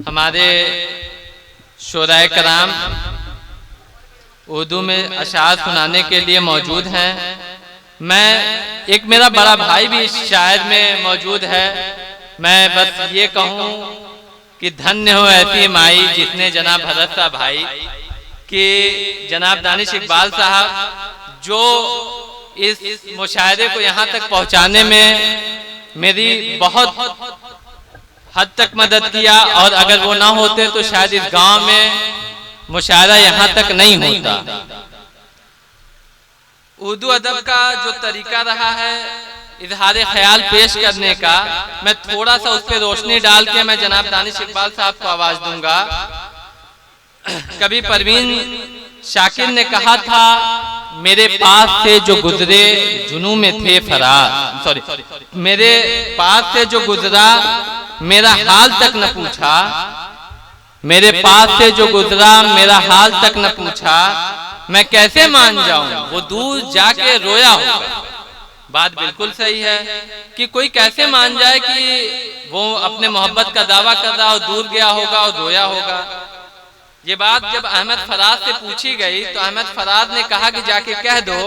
हमारे शोराए कराम उर्दू में अशार सुनाने के लिए मौजूद हैं। एक मेरा बड़ा भाई भी इस शायर में मौजूद है। मैं बस ये कहूँ कि धन्य हो ऐसी माई जिसने जनाब भरत साहब भाई कि जनाब दानिश इकबाल साहब जो इस मुशायरे को यहाँ तक पहुँचाने में मेरी बहुत हद तक मदद किया, और अगर वो ना होते तो शायद इस गांव में मुशायरा यहाँ तक नहीं होता। उर्दू अदब का जो तरीका रहा है इजहार ख्याल पेश करने का, मैं थोड़ा सा उस पर रोशनी डाल के मैं जनाब दानिश इकबाल साहब को आवाज दूंगा। कभी परवीन शाकिर ने कहा था, मेरे पास से जो गुजरे जुनू में थे फरार, मेरे पास से जो गुजरा मेरा हाल तक न पूछा, मेरे पास से जो गुजरा मेरा हाल तक न पूछा, मैं कैसे मान जाऊं वो दूर जाके रोया होगा। बात बिल्कुल सही है कि कोई कैसे मान जाए कि वो अपने मोहब्बत का दावा कर रहा और दूर गया होगा और रोया होगा। ये बात जब अहमद फराज से पूछी गई तो अहमद फराज ने कहा कि जाके कह दो,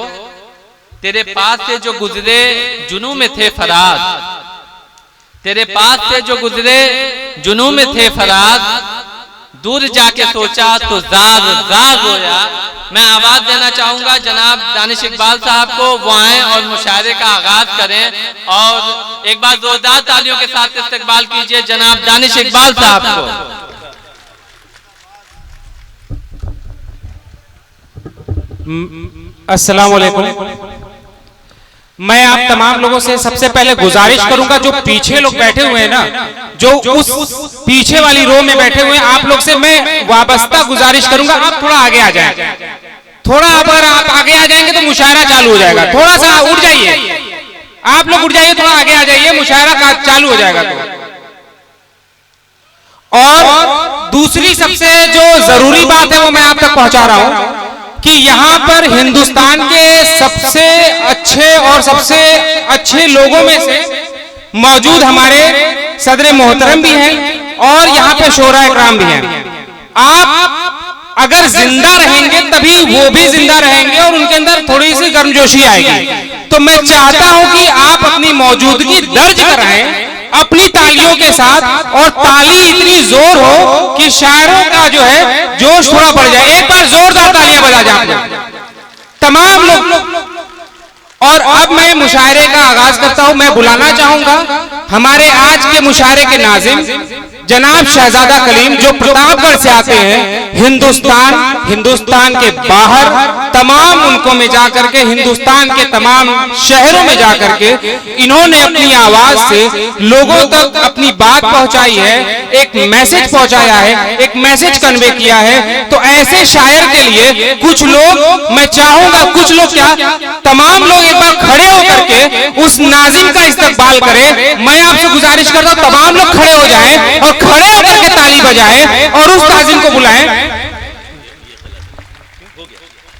तेरे पास से जो गुजरे जुनू में थे फराज, तेरे पास से जो गुजरे जुनू में थे फराज, दूर जाके सोचा तो जार जार रोया। मैं आवाज देना चाहूंगा जनाब दानिश इकबाल साहब को, वो आए और मुशायरे का आगाज करें, और एक बार जोरदार तालियों के साथ इस्तकबाल कीजिए जनाब दानिश इकबाल साहब को। अस्सलाम वालेकुम। मैं आप तमाम लोगों से सबसे पहले गुजारिश करूंगा, जो पीछे लोग बैठे हुए हैं ना, जो उस पीछे वाली रो में बैठे हुए हैं, आप लोग से मैं वाबस्ता गुजारिश करूंगा, आप थोड़ा आगे आ जाएं। थोड़ा अगर आप आगे आ जाएंगे तो मुशायरा चालू हो जाएगा। थोड़ा सा उठ जाइए, आप लोग उठ जाइए, थोड़ा आगे आ जाइए, मुशायरा चालू हो जाएगा। और दूसरी सबसे जो जरूरी बात है वो मैं आप तक पहुंचा रहा हूं कि यहाँ पर हिंदुस्तान के सबसे अच्छे और सबसे अच्छे लोगों में से मौजूद हमारे सदर मोहतरम भी हैं और यहाँ पे शोराए कराम भी हैं। आप अगर जिंदा रहेंगे तभी वो भी जिंदा रहेंगे और उनके अंदर थोड़ी सी गर्मजोशी आएगी। तो मैं चाहता हूं कि आप अपनी मौजूदगी दर्ज कराएं अपनी तालियों के साथ, और ताली इतनी जोर हो कि शायरों का जो है जोश थोड़ा बढ़ जाए। एक बार जोरदार तालियां बजा जाए तमाम लोग। और अब मैं मुशायरे का आगाज करता हूं। मैं बुलाना चाहूंगा हमारे आज के मुशायरे के नाज़िम जनाब शहजादा कलीम, जो प्रतापगढ़ से आते हैं। हिंदुस्तान के बाहर तमाम मुल्कों में जाकर के, हिंदुस्तान के तमाम शहरों में जाकर के इन्होंने अपनी आवाज से लोगों तक अपनी बात पहुंचाई है, एक मैसेज पहुंचाया है, एक मैसेज कन्वे किया है। तो ऐसे शायर के लिए कुछ लोग, मैं चाहूंगा कुछ लोग क्या तमाम लोग एक बार खड़े होकर के उस नाज़िम का इस्तकबाल करें। मैं आपसे गुजारिश करता हूं तमाम लोग खड़े हो जाएं और खड़े होकर के ताली बजाएं और उस नाज़िम को बुलाएं।